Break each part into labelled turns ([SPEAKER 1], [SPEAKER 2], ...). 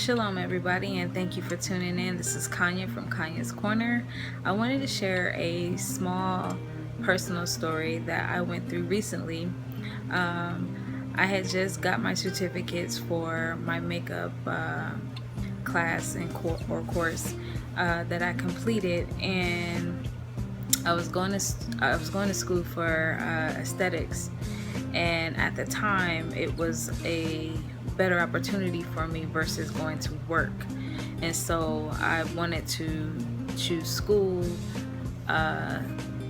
[SPEAKER 1] Shalom everybody, and thank you for tuning in. This is Kanya from ChanYah's Corner. I wanted to share a small personal story that I went through recently. I had just got my certificates for my makeup class and course that I completed, and I was going to school for aesthetics, and at the time it was a better opportunity for me versus going to work. And so I wanted to choose school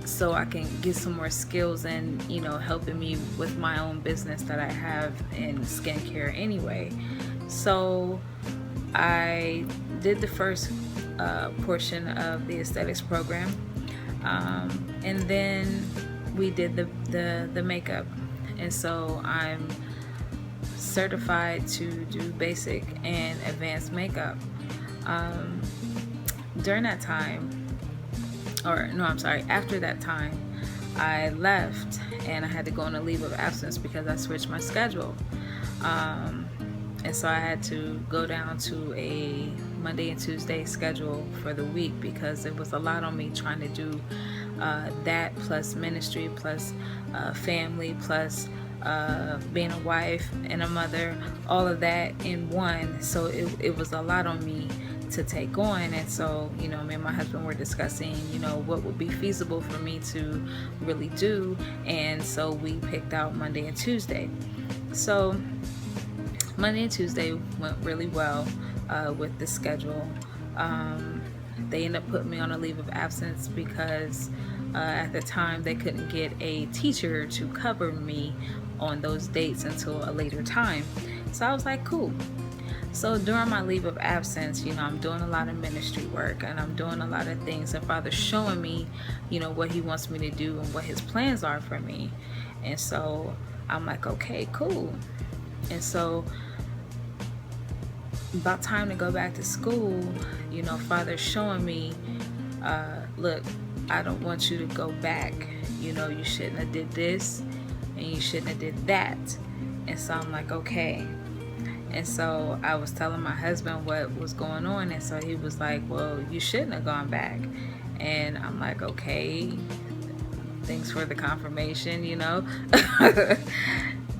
[SPEAKER 1] so I can get some more skills and helping me with my own business that I have in skincare anyway. So I did the first portion of the aesthetics program, and then we did the makeup, and so I'm certified to do basic and advanced makeup. During that time, after that time, I left and I had to go on a leave of absence because I switched my schedule. And so I had to go down to a Monday and Tuesday schedule for the week because it was a lot on me trying to do that plus ministry plus family plus being a wife and a mother, all of that in one. So it was a lot on me to take on. And so me and my husband were discussing what would be feasible for me to really do, and so we picked out Monday and Tuesday. So Monday and Tuesday went really well with the schedule. They ended up putting me on a leave of absence because at the time they couldn't get a teacher to cover me on those dates until a later time. So I was like, cool. So during my leave of absence, I'm doing a lot of ministry work and I'm doing a lot of things, and Father's showing me, what He wants me to do and what His plans are for me. And so I'm like, okay, cool. And so about time to go back to school, Father's showing me, look, I don't want you to go back. You shouldn't have did this and you shouldn't have did that. And so I'm like, okay. And so I was telling my husband what was going on, and so he was like, well, you shouldn't have gone back. And I'm like, okay, thanks for the confirmation,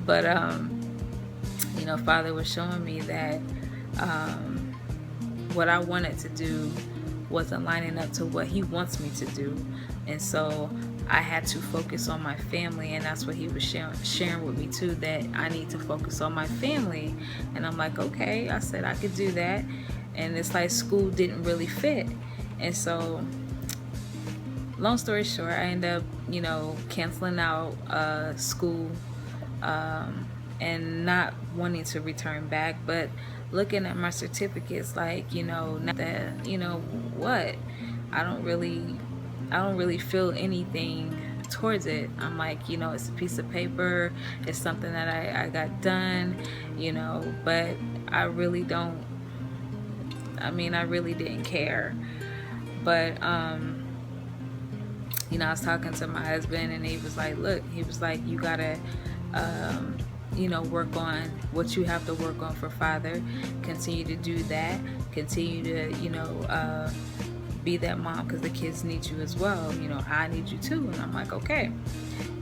[SPEAKER 1] But Father was showing me that what I wanted to do wasn't lining up to what He wants me to do. And so I had to focus on my family, and that's what He was sharing with me too, that I need to focus on my family. And I'm like, okay. I said I could do that, and it's like school didn't really fit. And so long story short, I ended up canceling out school and not wanting to return back, but looking at my certificates like, not that, what, I don't really feel anything towards it. I'm like, it's a piece of paper, it's something that I got done, but I really don't, I really didn't care. But I was talking to my husband, and he was like, look, you gotta work on what you have to work on for Father. Continue to do that. Continue to, be that mom, because the kids need you as well. I need you too. And I'm like, okay.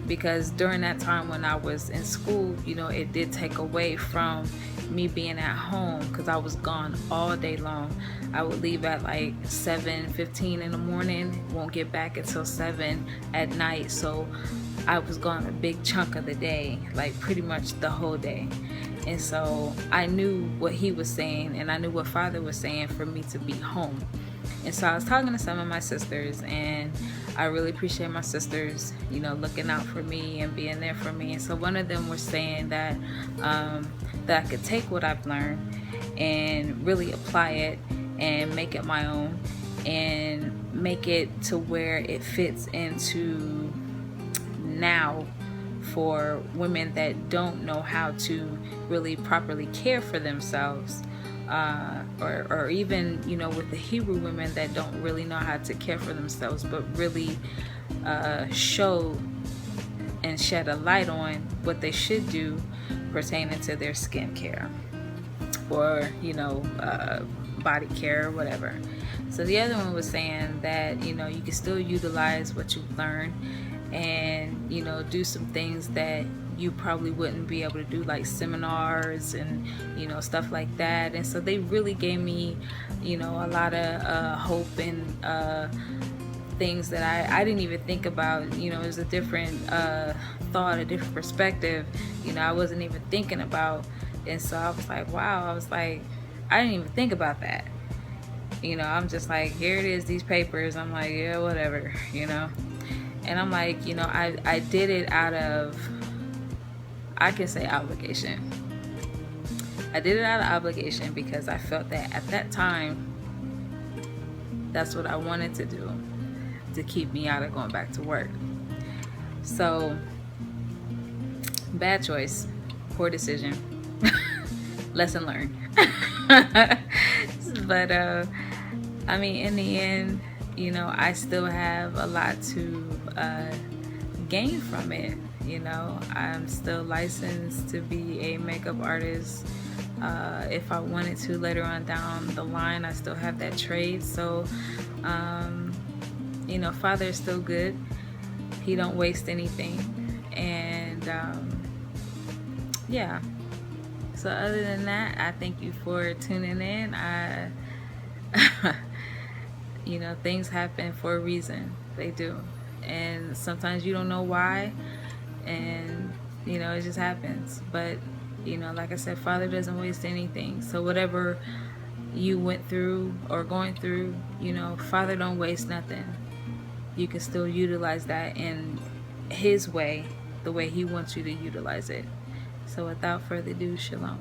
[SPEAKER 1] Because during that time when I was in school, it did take away from me being at home, because I was gone all day long. I would leave at like 7:15 in the morning, won't get back until 7 at night. So I was gone a big chunk of the day, like pretty much the whole day. And so I knew what He was saying, and I knew what Father was saying for me to be home. And so I was talking to some of my sisters, and I really appreciate my sisters, looking out for me and being there for me. And so one of them was saying that that I could take what I've learned and really apply it and make it my own, and make it to where it fits into now for women that don't know how to really properly care for themselves, or even with the Hebrew women that don't really know how to care for themselves, but really show and shed a light on what they should do pertaining to their skincare. or, body care or whatever. So the other one was saying that, you can still utilize what you've learned and, do some things that you probably wouldn't be able to do, like seminars and, stuff like that. And so they really gave me, a lot of hope and things that I didn't even think about. It was a different thought, a different perspective, I wasn't even thinking about. And so I was like, wow, I didn't even think about that. I'm just like, here it is, these papers. I'm like, yeah, whatever, And I'm like, I did it out of, I can say obligation. I did it out of obligation because I felt that at that time, that's what I wanted to do to keep me out of going back to work. So, bad choice, poor decision, lesson learned. But I mean, in the end, I still have a lot to gain from it. I'm still licensed to be a makeup artist. If I wanted to later on down the line, I still have that trade. So, Father is still good. He don't waste anything. And yeah. So other than that, I thank you for tuning in. Things happen for a reason. They do. And sometimes you don't know why. And, it just happens. But, like I said, Father doesn't waste anything. So whatever you went through or going through, Father don't waste nothing. You can still utilize that in His way, the way He wants you to utilize it. So without further ado, shalom.